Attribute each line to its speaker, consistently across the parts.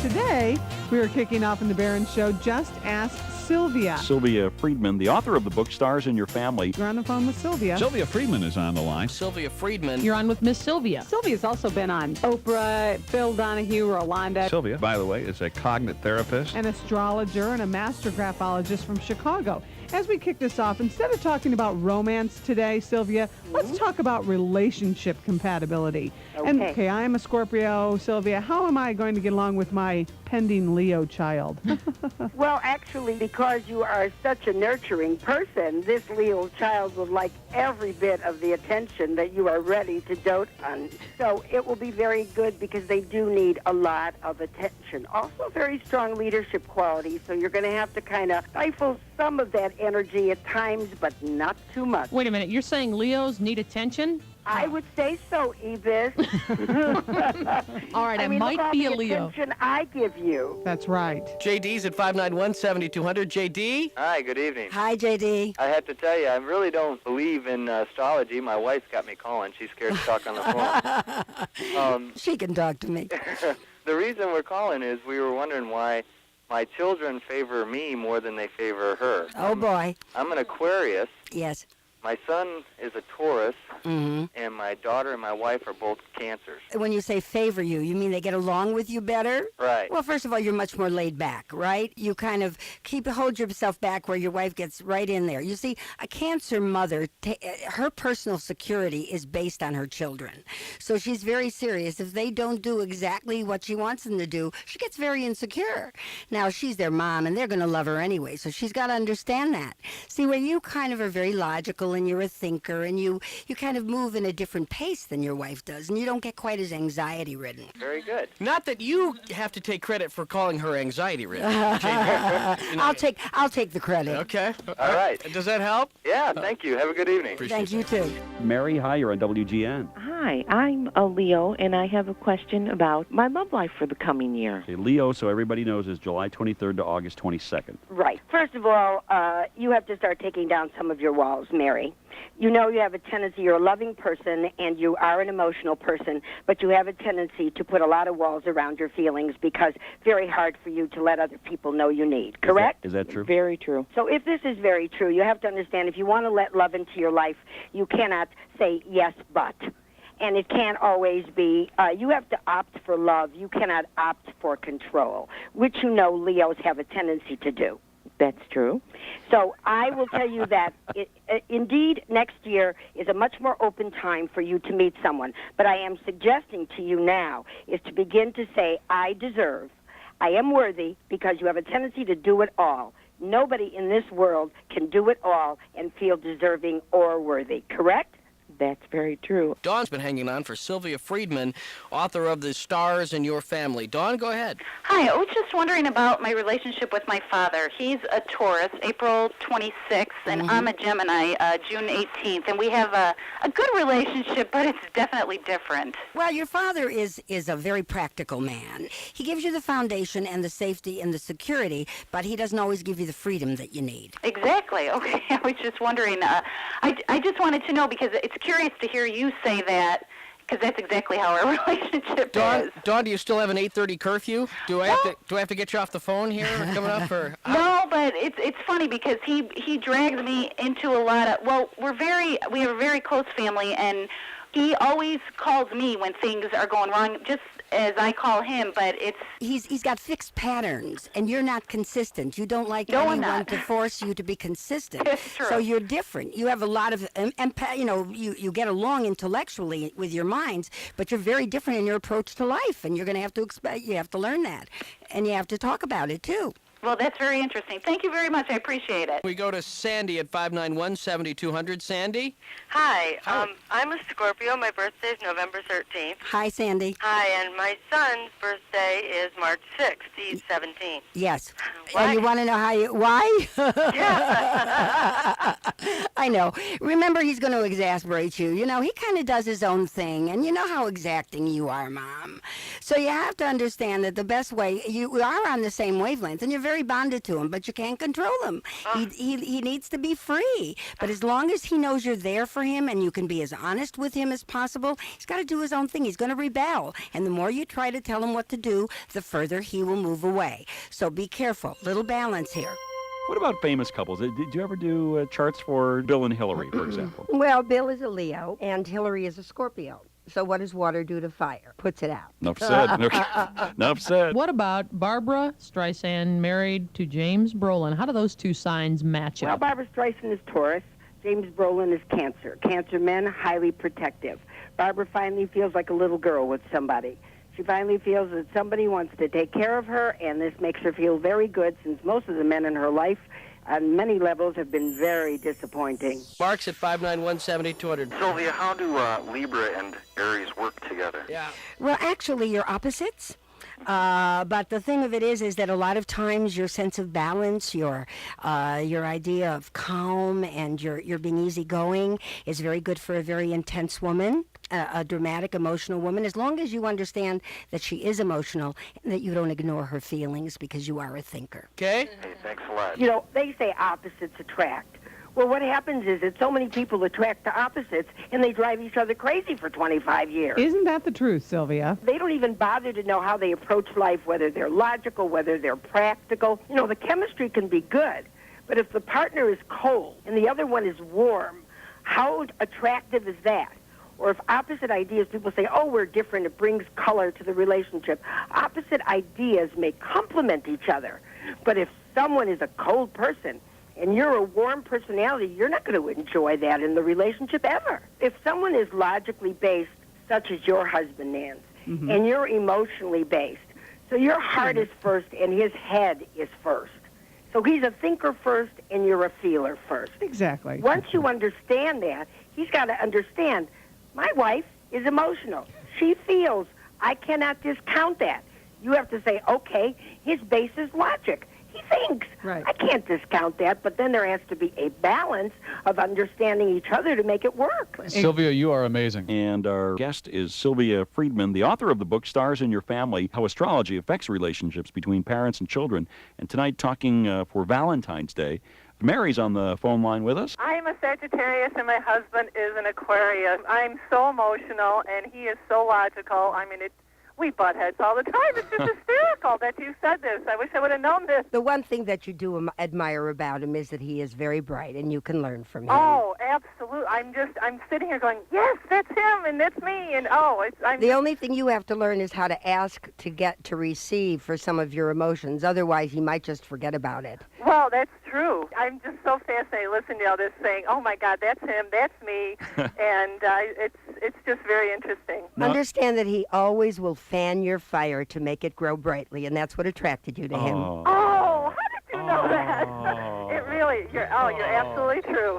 Speaker 1: Today, we are kicking off in the Barron Show, Just Ask Sylvia.
Speaker 2: Sylvia Friedman, the author of the book Stars in Your Family.
Speaker 1: You're on the phone with Sylvia.
Speaker 3: Sylvia Friedman is on the line.
Speaker 4: Sylvia Friedman.
Speaker 5: You're on with Miss Sylvia.
Speaker 1: Sylvia's also been on Oprah, Phil Donahue, Rolanda.
Speaker 3: Sylvia, by the way, is a cognitive therapist.
Speaker 1: An astrologer and a master graphologist from Chicago. As we kick this off, instead of talking about romance today, Sylvia, let's talk about relationship compatibility. Okay, I am a Scorpio. Sylvia, how am I going to get along with my pending Leo child?
Speaker 6: Well, actually, because you are such a nurturing person, this Leo child will like every bit of the attention that you are ready to dote on. So it will be very good because they do need a lot of attention. Also, very strong leadership qualities, so you're going to have to kind of stifle some of that energy at times, but not too much.
Speaker 5: Wait a minute, you're saying Leos need attention?
Speaker 6: I would say so, Ebis.
Speaker 5: All right, I might
Speaker 6: look
Speaker 5: be a
Speaker 6: all the
Speaker 5: Leo.
Speaker 6: attention I give you.
Speaker 1: That's right.
Speaker 4: JD's at 591-7200. JD?
Speaker 7: Hi, good evening.
Speaker 8: Hi, JD.
Speaker 7: I have to tell you, I really don't believe in astrology. My wife's got me calling. She's scared to talk on the phone.
Speaker 8: She can talk to me.
Speaker 7: The reason we're calling is we were wondering why my children favor me more than they favor her.
Speaker 8: Oh, boy.
Speaker 7: I'm an Aquarius.
Speaker 8: Yes.
Speaker 7: My son is a Taurus,
Speaker 8: Mm-hmm.
Speaker 7: and my daughter and my wife are both Cancers.
Speaker 8: When you say favor you, you mean they get along with you better?
Speaker 7: Right.
Speaker 8: Well, first of all, you're much more laid back, right? You kind of hold yourself back where your wife gets right in there. You see, a Cancer mother, her personal security is based on her children. So she's very serious. If they don't do exactly what she wants them to do, she gets very insecure. Now, she's their mom, and they're going to love her anyway, so she's got to understand that. See, where you kind of are very logical, and you're a thinker, and you kind of move in a different pace than your wife does, and you don't get quite as anxiety-ridden.
Speaker 7: Very good.
Speaker 4: Not that you have to take credit for calling her anxiety-ridden. JD.
Speaker 8: I'll take the credit.
Speaker 4: Okay.
Speaker 7: All right.
Speaker 4: Does that help?
Speaker 7: Yeah, thank you. Have a good evening.
Speaker 8: Thank you, too.
Speaker 2: Mary, hi, you're on WGN.
Speaker 9: Hi, I'm a Leo, and I have a question about my love life for the coming year.
Speaker 2: Okay, Leo, so everybody knows, is July 23rd to August 22nd.
Speaker 6: Right. First of all, you have to start taking down some of your walls, Mary. You know you have a tendency, you're a loving person and you are an emotional person, but you have a tendency to put a lot of walls around your feelings because it's very hard for you to let other people know you need. Correct?
Speaker 2: Is that true?
Speaker 9: Very true.
Speaker 6: So if this is very true, you have to understand if you want to let love into your life, you cannot say yes, but. And it can't always be, you have to opt for love. You cannot opt for control, which you know Leos have a tendency to do.
Speaker 9: That's true.
Speaker 6: So I will tell you that indeed next year is a much more open time for you to meet someone. But I am suggesting to you now is to begin to say, I deserve, I am worthy, because you have a tendency to do it all. Nobody in this world can do it all and feel deserving or worthy, correct?
Speaker 9: That's very true.
Speaker 4: Dawn's been hanging on for Sylvia Friedman, author of The Stars in Your Family. Dawn, go ahead.
Speaker 10: Hi, I was just wondering about my relationship with my father. He's a Taurus, April 26th, and I'm a Gemini, June 18th, and we have a good relationship, but it's definitely different.
Speaker 8: Well, your father is a very practical man. He gives you the foundation and the safety and the security, but he doesn't always give you the freedom that you need.
Speaker 10: Exactly. Okay, I was just wondering. I just wanted to know because it's curious to hear you say that, because that's exactly how our relationship is.
Speaker 4: Dawn, do you still have an 8:30 curfew? Do I have to get you off the phone here coming up? Or
Speaker 10: No, but it's funny because he drags me into a lot of. Well, we have a very close family, and he always calls me when things are going wrong, just as I call him. But
Speaker 8: he's got fixed patterns, and you're not consistent. You don't like anyone to force you to be consistent.
Speaker 10: It's true.
Speaker 8: So you're different. You have a lot of you get along intellectually with your minds, but you're very different in your approach to life, and you're going to have to you have to learn that, and you have to talk about it too.
Speaker 10: Well, that's very interesting. Thank you very much. I appreciate it.
Speaker 4: We go to Sandy at 591-7200. Sandy?
Speaker 11: Hi. I'm a Scorpio. My birthday is November 13th.
Speaker 8: Hi, Sandy.
Speaker 11: Hi, and my son's birthday is March 6th. He's 17.
Speaker 8: Yes.
Speaker 11: Why?
Speaker 8: And you want to know why?
Speaker 11: Yeah.
Speaker 8: I know. Remember, he's going to exasperate you. You know, he kind of does his own thing, and you know how exacting you are, Mom. So you have to understand that the best way, you are on the same wavelength, and you're very bonded to him, but you can't control him. He needs to be free. But as long as he knows you're there for him and you can be as honest with him as possible, he's got to do his own thing. He's going to rebel. And the more you try to tell him what to do, the further he will move away. So be careful. Little balance here.
Speaker 2: What about famous couples? Did you ever do charts for Bill and Hillary, for example?
Speaker 12: Well, Bill is a Leo and Hillary is a Scorpio. So what does water do to fire? Puts it out.
Speaker 2: Enough said. Enough said.
Speaker 5: What about Barbara Streisand married to James Brolin? How do those two signs match
Speaker 6: Well,
Speaker 5: up?
Speaker 6: Barbara Streisand is Taurus. James Brolin is Cancer. Cancer men, highly protective. Barbara finally feels like a little girl with somebody. She finally feels that somebody wants to take care of her, and this makes her feel very good since most of the men in her life on many levels have been very disappointing.
Speaker 4: Mark's at 591-7200.
Speaker 7: Sylvia, how do Libra and Aries work together?
Speaker 4: Yeah.
Speaker 8: Well, actually, you're opposites. But the thing of it is that a lot of times your sense of balance, your idea of calm, and your being easygoing is very good for a very intense woman, a dramatic, emotional woman, as long as you understand that she is emotional and that you don't ignore her feelings because you are a thinker.
Speaker 4: Okay.
Speaker 7: Hey, thanks a lot.
Speaker 6: You know, they say opposites attract. Well, what happens is that so many people attract to opposites, and they drive each other crazy for 25 years.
Speaker 1: Isn't that the truth, Sylvia?
Speaker 6: They don't even bother to know how they approach life, whether they're logical, whether they're practical. You know, the chemistry can be good, but if the partner is cold and the other one is warm, how attractive is that? Or if opposite ideas, people say, oh, we're different, it brings color to the relationship. Opposite ideas may complement each other, but if someone is a cold person and you're a warm personality, you're not going to enjoy that in the relationship ever. If someone is logically based, such as your husband, Nance, and you're emotionally based, so your heart is first and his head is first. So he's a thinker first and you're a feeler first.
Speaker 1: Exactly.
Speaker 6: Once you understand that, he's got to understand, my wife is emotional. She feels. I cannot discount that. You have to say, okay, his base is logic. He thinks.
Speaker 1: Right.
Speaker 6: I can't discount that, but then there has to be a balance of understanding each other to make it work.
Speaker 3: Sylvia, you are amazing.
Speaker 2: And our guest is Sylvia Friedman, the author of the book Stars in Your Family, How Astrology Affects Relationships Between Parents and Children. And tonight, talking for Valentine's Day, Mary's on the phone line with us.
Speaker 11: I'm a Sagittarius and my husband is an Aquarius. I'm so emotional and he is so logical. I mean, we butt heads all the time. It's just hysterical that you said this. I wish I would have known this.
Speaker 12: The one thing that you do admire about him is that he is very bright and you can learn from him.
Speaker 11: Oh, absolutely. I'm sitting here going, yes, that's him and that's me. And
Speaker 12: the only thing you have to learn is how to ask to get to receive for some of your emotions. Otherwise, he might just forget about it.
Speaker 11: Well, that's true. I'm just so fascinated listening to all this saying, oh, my God, that's him, that's me. And it's just very interesting.
Speaker 12: No. Understand that he always will fan your fire to make it grow brightly, and that's what attracted you to him.
Speaker 11: Oh, how did you know that? It really, you're absolutely true.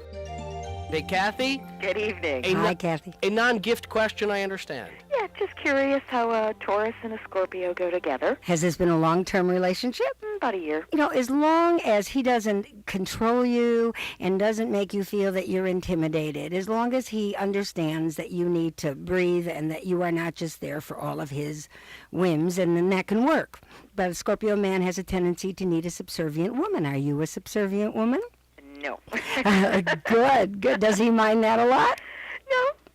Speaker 4: Hey, Kathy?
Speaker 11: Good evening.
Speaker 8: Hi, Kathy.
Speaker 4: A non-gift question, I understand.
Speaker 9: Yeah, just curious how a Taurus and a Scorpio go together.
Speaker 8: Has this been a long-term relationship?
Speaker 9: About a year.
Speaker 8: You know, as long as he doesn't control you and doesn't make you feel that you're intimidated, as long as he understands that you need to breathe and that you are not just there for all of his whims, and then that can work. But a Scorpio man has a tendency to need a subservient woman. Are you a subservient woman?
Speaker 9: No.
Speaker 8: Good. Does he mind that a lot?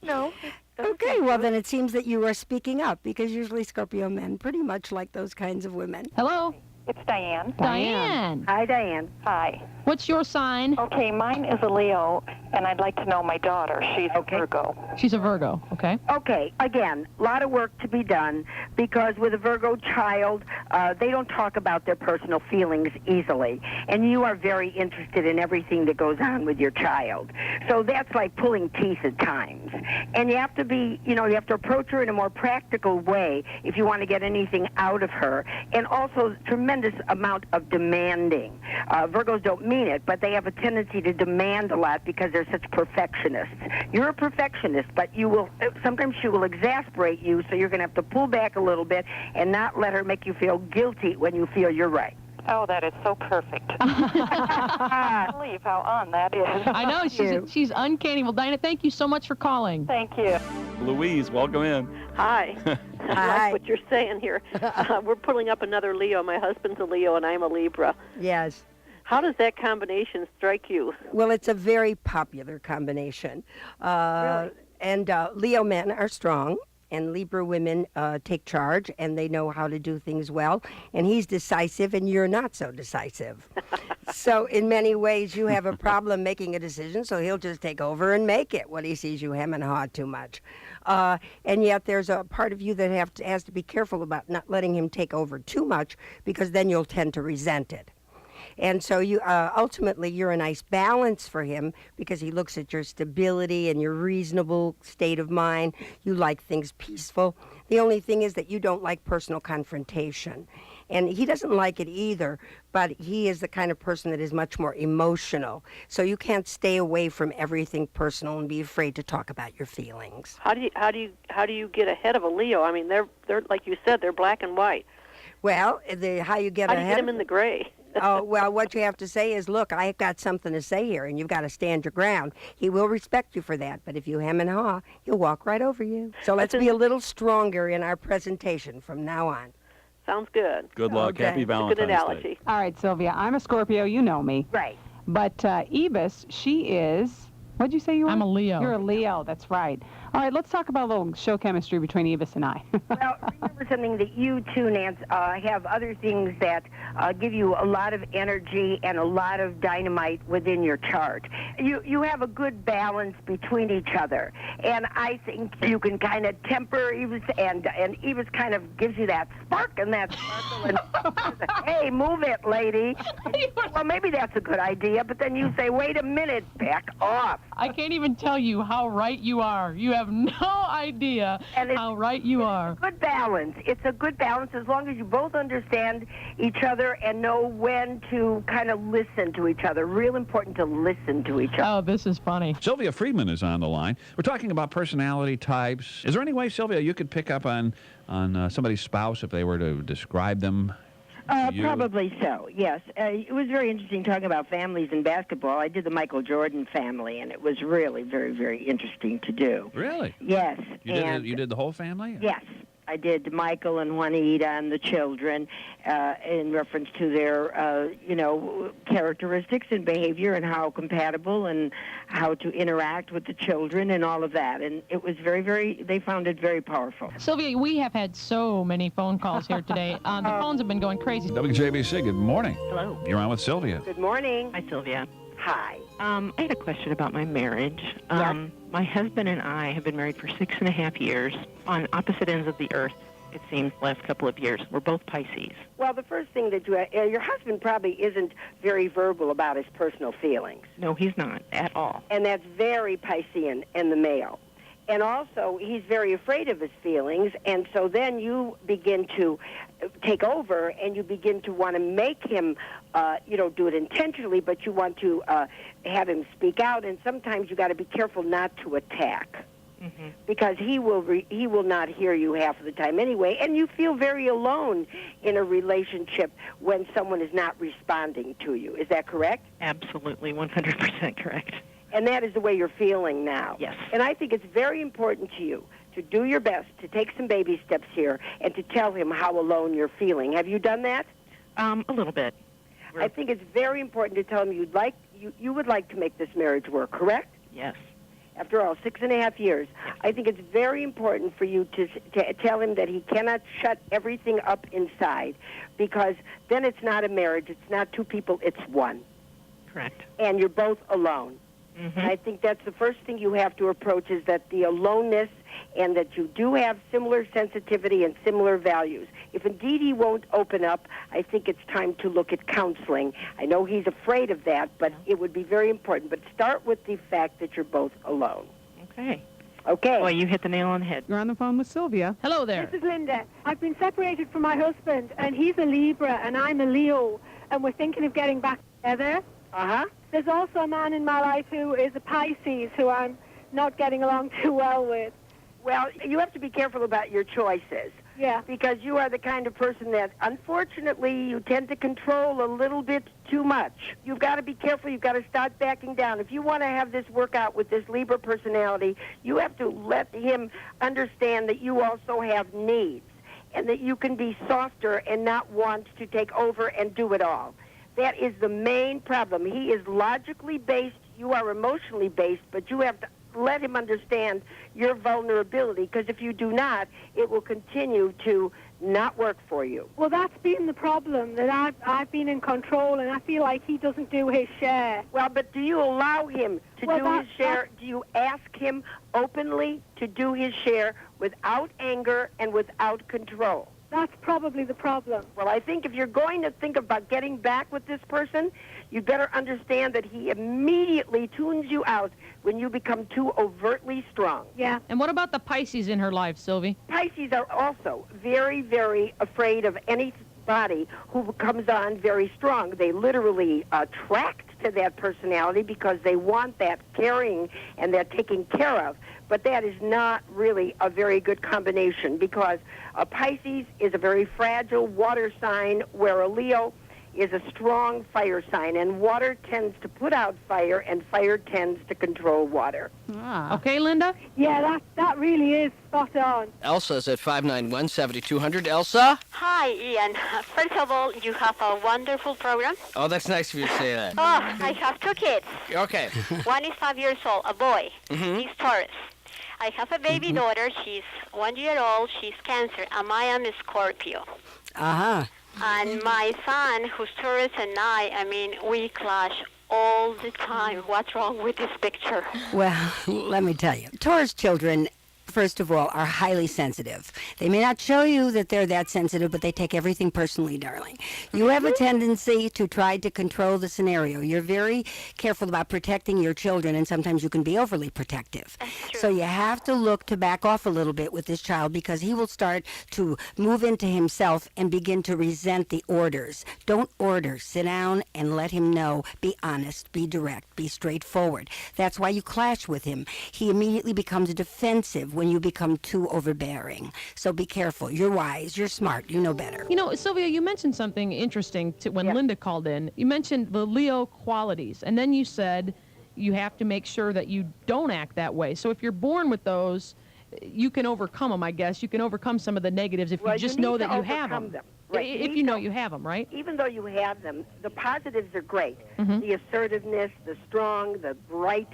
Speaker 9: No.
Speaker 8: Okay, well then it seems that you are speaking up, because usually Scorpio men pretty much like those kinds of women.
Speaker 5: Hello?
Speaker 11: It's Diane.
Speaker 5: Diane.
Speaker 6: Hi, Diane.
Speaker 11: Hi.
Speaker 5: What's your sign?
Speaker 11: Okay, mine is a Leo, and I'd like to know my daughter. She's a Virgo.
Speaker 5: She's a Virgo, okay?
Speaker 6: Okay, again, a lot of work to be done, because with a Virgo child, they don't talk about their personal feelings easily, and you are very interested in everything that goes on with your child. So that's like pulling teeth at times. And you have to be, you have to approach her in a more practical way if you want to get anything out of her, and also tremendous amount of demanding. Virgos don't mean it, but they have a tendency to demand a lot because they're such perfectionists. You're a perfectionist, but sometimes she will exasperate you, so you're going to have to pull back a little bit and not let her make you feel guilty when you feel you're right.
Speaker 11: Oh, that is so perfect. I can't believe how on that is.
Speaker 5: I know, she's uncanny. Well, Dinah, thank you so much for calling.
Speaker 11: Thank you.
Speaker 2: Louise, welcome in.
Speaker 13: Hi. I like what you're saying here. We're pulling up another Leo. My husband's a Leo, and I'm a Libra.
Speaker 12: Yes.
Speaker 13: How does that combination strike you?
Speaker 12: Well, it's a very popular combination.
Speaker 13: Really?
Speaker 12: And Leo men are strong, and Libra women take charge, and they know how to do things well. And he's decisive, and you're not so decisive. So in many ways, you have a problem making a decision, so he'll just take over and make it when he sees you hem and haw too much. And yet there's a part of you that has to be careful about not letting him take over too much, because then you'll tend to resent it. And so you ultimately you're a nice balance for him, because he looks at your stability and your reasonable state of mind. You like things peaceful. The only thing is that you don't like personal confrontation. And he doesn't like it either, but he is the kind of person that is much more emotional. So you can't stay away from everything personal and be afraid to talk about your feelings.
Speaker 13: How do you get ahead of a Leo? I mean, they're like you said, they're black and white.
Speaker 12: Well, how you get
Speaker 13: How do you
Speaker 12: ahead
Speaker 13: get him in the gray?
Speaker 12: Oh, well, what you have to say is, look, I've got something to say here, and you've got to stand your ground. He will respect you for that, but if you hem and haw, he'll walk right over you. So let's be a little stronger in our presentation from now on.
Speaker 13: Sounds good.
Speaker 2: Good luck.
Speaker 12: Okay.
Speaker 2: Happy Valentine's
Speaker 13: Good analogy.
Speaker 2: Day.
Speaker 1: All right, Sylvia, I'm a Scorpio. You know me.
Speaker 6: Right.
Speaker 1: But Ebis, she is... What'd you say you were?
Speaker 5: I'm a Leo.
Speaker 1: You're a Leo, that's right. All right, let's talk about a little show chemistry between Ebis and I.
Speaker 6: Well, remember something that you too, Nance, have other things that give you a lot of energy and a lot of dynamite within your chart. You have a good balance between each other. And I think you can kind of temper Ebis, and Ebis kind of gives you that spark and that sparkle. And hey, move it, lady. Well, maybe that's a good idea, but then you say, wait a minute, back off.
Speaker 5: I can't even tell you how right you are. You have no idea how right you are.
Speaker 6: Good balance. It's a good balance as long as you both understand each other and know when to kind of listen to each other. Real important to listen to each other.
Speaker 5: Oh, this is funny.
Speaker 3: Sylvia Friedman is on the line. We're talking about personality types. Is there any way, Sylvia, you could pick up on somebody's spouse if they were to describe them?
Speaker 6: Probably so, yes. It was very interesting talking about families in basketball. I did the Michael Jordan family, and it was really very, very interesting to do.
Speaker 3: Really?
Speaker 6: Yes.
Speaker 3: You did the whole family?
Speaker 6: Yes. I did Michael and Juanita and the children in reference to their, characteristics and behavior and how compatible and how to interact with the children and all of that. And it was they found it very powerful.
Speaker 5: Sylvia, we have had so many phone calls here today. The phones have been going crazy.
Speaker 3: WJBC, good morning.
Speaker 11: Hello.
Speaker 3: You're on with Sylvia.
Speaker 6: Good morning.
Speaker 11: Hi, Sylvia.
Speaker 6: Hi.
Speaker 11: I had a question about my marriage. My husband and I have been married for 6.5 years on opposite ends of the earth, it seems, last couple of years. We're both Pisces.
Speaker 6: Well, the first thing that your husband probably isn't very verbal about his personal feelings.
Speaker 11: No, he's not at all.
Speaker 6: And that's very Piscean in the male. And also, he's very afraid of his feelings, and so then you begin to take over, and you begin to want to make him, do it intentionally, but you want to have him speak out, and sometimes you got to be careful not to attack. Mm-hmm. Because he will not hear you half of the time anyway, and you feel very alone in a relationship when someone is not responding to you. Is that correct?
Speaker 11: Absolutely, 100% correct.
Speaker 6: And that is the way you're feeling now.
Speaker 11: Yes.
Speaker 6: And I think it's very important to you to do your best to take some baby steps here and to tell him how alone you're feeling. Have you done that?
Speaker 11: A little bit.
Speaker 6: I think it's very important to tell him you would like to make this marriage work, correct?
Speaker 11: Yes.
Speaker 6: After all, 6.5 years. I think it's very important for you to tell him that he cannot shut everything up inside, because then it's not a marriage. It's not two people. It's one.
Speaker 11: Correct.
Speaker 6: And you're both alone. Mm-hmm. And I think that's the first thing you have to approach, is that the aloneness, and that you do have similar sensitivity and similar values. If indeed he won't open up, I think it's time to look at counseling. I know he's afraid of that, but it would be very important. But start with the fact that you're both alone.
Speaker 11: Okay.
Speaker 6: Okay.
Speaker 11: Well, you hit the nail on the head.
Speaker 1: You're on the phone with Sylvia.
Speaker 5: Hello there.
Speaker 14: This is Linda. I've been separated from my husband, and he's a Libra, and I'm a Leo, and we're thinking of getting back together.
Speaker 6: Uh-huh.
Speaker 14: There's also a man in my life who is a Pisces, who I'm not getting along too well with.
Speaker 6: Well, you have to be careful about your choices.
Speaker 14: Yeah.
Speaker 6: Because you are the kind of person that, unfortunately, you tend to control a little bit too much. You've got to be careful. You've got to start backing down. If you want to have this work out with this Libra personality, you have to let him understand that you also have needs and that you can be softer and not want to take over and do it all. That is the main problem. He is logically based. You are emotionally based, but you have to let him understand your vulnerability, because if you do not, it will continue to not work for you.
Speaker 14: Well, that's been the problem, that I've been in control, and I feel like he doesn't do his share.
Speaker 6: Well, but do you allow him to do his share? Do you ask him openly to do his share without anger and without control?
Speaker 14: That's probably the problem.
Speaker 6: Well, I think if you're going to think about getting back with this person, you better understand that he immediately tunes you out when you become too overtly strong.
Speaker 14: Yeah.
Speaker 5: And what about the Pisces in her life, Sylvie?
Speaker 6: Pisces are also very, very afraid of anybody who comes on very strong. They literally attract to that personality because they want that caring and that taking care of. But that is not really a very good combination, because a Pisces is a very fragile water sign, where a Leo is a strong fire sign, and water tends to put out fire, and fire tends to control water.
Speaker 5: Okay, Linda?
Speaker 14: Yeah, that really is spot on.
Speaker 4: Elsa's at 591-7200. Elsa?
Speaker 15: Hi, Ian. First of all, you have a wonderful program.
Speaker 4: Oh, that's nice of you to say that.
Speaker 15: Oh, I have two kids.
Speaker 4: Okay.
Speaker 15: One is 5 years old, a boy.
Speaker 4: Mm-hmm.
Speaker 15: He's Taurus. I have a baby daughter. She's 1 year old. She's Cancer. And I am a Scorpio.
Speaker 8: Uh-huh.
Speaker 15: And my son, who's Taurus, and I mean, we clash all the time. What's wrong with this picture?
Speaker 8: Well, let me tell you. Taurus children, first of all, are highly sensitive. They may not show you that they're that sensitive, but they take everything personally, darling. You have a tendency to try to control the scenario. You're very careful about protecting your children, and sometimes you can be overly protective. So you have to look to back off a little bit with this child, because he will start to move into himself and begin to resent the orders. Don't order. Sit down and let him know. Be honest, be direct, be straightforward. That's why you clash with him. He immediately becomes defensive when you become too overbearing. So be careful. You're wise. You're smart. You know better.
Speaker 5: You know, Sylvia, you mentioned something interesting when Linda called in. You mentioned the Leo qualities, and then you said you have to make sure that you don't act that way. So if you're born with those, you can overcome them, I guess. You can overcome some of the negatives if you just know that you have them.
Speaker 6: Right.
Speaker 5: If you know you have them, right?
Speaker 6: Even though you have them, the positives are great.
Speaker 5: Mm-hmm.
Speaker 6: The assertiveness, the strong, the bright,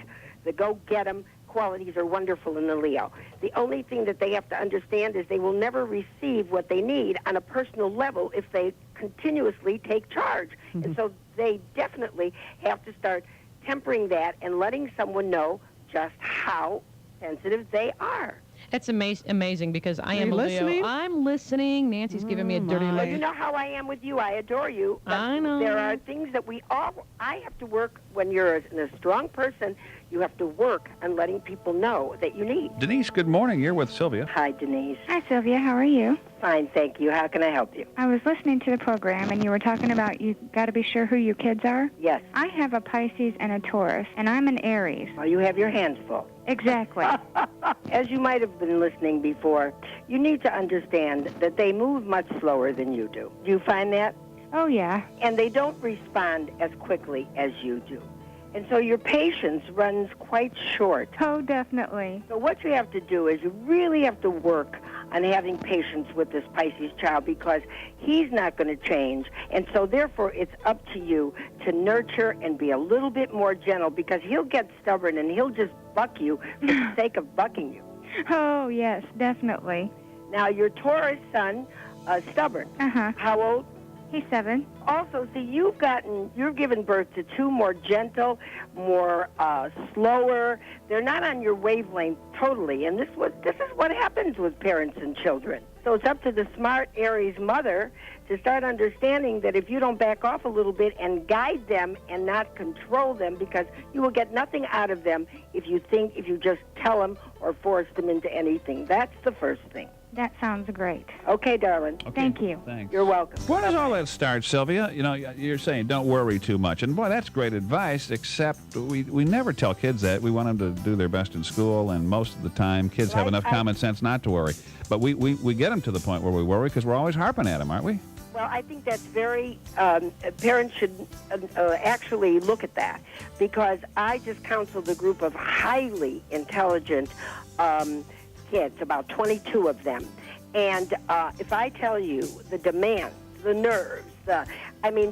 Speaker 6: the go-get-em qualities are wonderful in the Leo. The only thing that they have to understand is they will never receive what they need on a personal level if they continuously take charge.
Speaker 5: Mm-hmm.
Speaker 6: And so they definitely have to start tempering that and letting someone know just how sensitive they are.
Speaker 5: That's amazing, because I am
Speaker 6: you
Speaker 5: a
Speaker 6: listening?
Speaker 5: Leo. I'm listening. Nancy's giving me a dirty
Speaker 6: Well,
Speaker 5: look.
Speaker 6: you know how I am with you. I adore you. But
Speaker 5: I know.
Speaker 6: There are things that I have to work when you're a strong person. You have to work on letting people know that you need.
Speaker 3: Denise, good morning. You're with Sylvia.
Speaker 6: Hi, Denise.
Speaker 16: Hi, Sylvia. How are you?
Speaker 6: Fine, thank you. How can I help you?
Speaker 16: I was listening to the program, and you were talking about you got to be sure who your kids are.
Speaker 6: Yes.
Speaker 16: I have a Pisces and a Taurus, and I'm an Aries.
Speaker 6: Well, you have your hands full.
Speaker 16: Exactly.
Speaker 6: As you might have been listening before, you need to understand that they move much slower than you do. Do you find that?
Speaker 16: Oh, yeah.
Speaker 6: And they don't respond as quickly as you do. And so your patience runs quite short.
Speaker 16: Oh, definitely.
Speaker 6: So what you have to do is you really have to work on having patience with this Pisces child, because he's not going to change. And so therefore it's up to you to nurture and be a little bit more gentle, because he'll get stubborn and he'll just buck you for the sake of bucking you.
Speaker 16: Oh, yes, definitely.
Speaker 6: Now, your Taurus son, stubborn.
Speaker 16: Uh-huh.
Speaker 6: How old?
Speaker 16: He's 7.
Speaker 6: Also, see, you've given birth to two more gentle, more slower. They're not on your wavelength totally, and this is what happens with parents and children. So it's up to the smart Aries mother to start understanding that if you don't back off a little bit and guide them and not control them, because you will get nothing out of them if you just tell them or force them into anything. That's the first thing.
Speaker 16: That sounds great.
Speaker 6: Okay, darling.
Speaker 3: Okay,
Speaker 16: Thank you.
Speaker 3: Thanks.
Speaker 6: You're welcome.
Speaker 3: Where does all that start, Sylvia? You know, you're saying don't worry too much. And boy, that's great advice, except we never tell kids that. We want them to do their best in school, and most of the time kids have enough common sense not to worry. But we get them to the point where we worry because we're always harping at them, aren't we?
Speaker 6: Well, I think that's very, parents should actually look at that, because I just counseled a group of highly intelligent kids, about 22 of them. And if I tell you the demands, the nerves,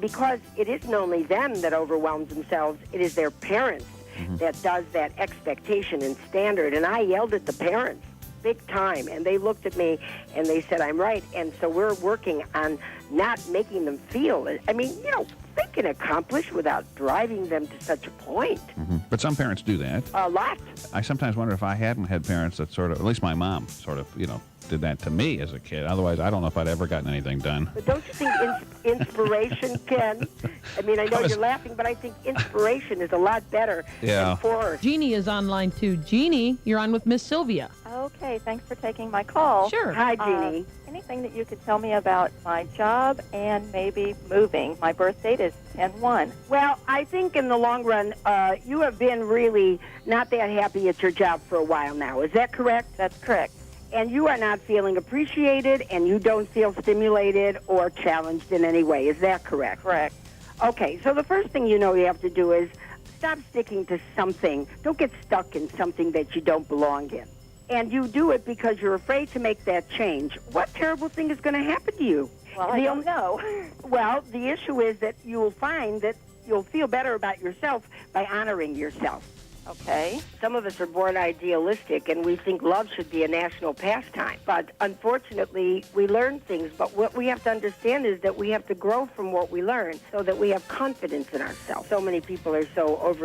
Speaker 6: because it isn't only them that overwhelms themselves, it is their parents that does that expectation and standard. And I yelled at the parents big time, and they looked at me and they said I'm right. And so we're working on not making them feel it. They can accomplish without driving them to such a point.
Speaker 3: But some parents do that.
Speaker 6: A lot.
Speaker 3: I sometimes wonder if I hadn't had parents that sort of, at least my mom, sort of, did that to me as a kid. Otherwise, I don't know if I'd ever gotten anything done.
Speaker 6: But don't you think inspiration can? I know you're laughing, but I think inspiration is a lot better than force.
Speaker 5: Jeannie is online too. Jeannie, you're on with Miss Sylvia.
Speaker 17: Okay, thanks for taking my call.
Speaker 5: Sure.
Speaker 6: Hi, Jeannie.
Speaker 17: Anything that you could tell me about my job and maybe moving? My birth date is 10/1.
Speaker 6: Well, I think in the long run, you have been really not that happy at your job for a while now. Is that correct?
Speaker 17: That's correct.
Speaker 6: And you are not feeling appreciated, and you don't feel stimulated or challenged in any way. Is that correct?
Speaker 17: Correct.
Speaker 6: Okay, so the first thing you have to do is stop sticking to something. Don't get stuck in something that you don't belong in. And you do it because you're afraid to make that change. What terrible thing is going to happen to you?
Speaker 17: Well, I don't know.
Speaker 6: Well, the issue is that you will find that you'll feel better about yourself by honoring yourself.
Speaker 17: Okay.
Speaker 6: Some of us are born idealistic, and we think love should be a national pastime. But unfortunately, we learn things. But what we have to understand is that we have to grow from what we learn so that we have confidence in ourselves. So many people are so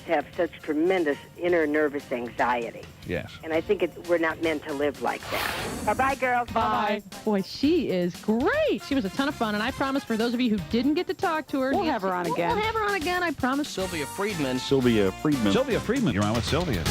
Speaker 6: have such tremendous inner nervous anxiety.
Speaker 3: Yes.
Speaker 6: And I think we're not meant to live like that. Bye-bye, girls.
Speaker 5: Bye. Boy, she is great. She was a ton of fun, and I promise for those of you who didn't get to talk to her,
Speaker 1: We'll have her on again.
Speaker 5: We'll have her on again, I promise.
Speaker 4: Sylvia Friedman.
Speaker 2: Sylvia Friedman.
Speaker 3: Sylvia Friedman. You're on with Sylvia.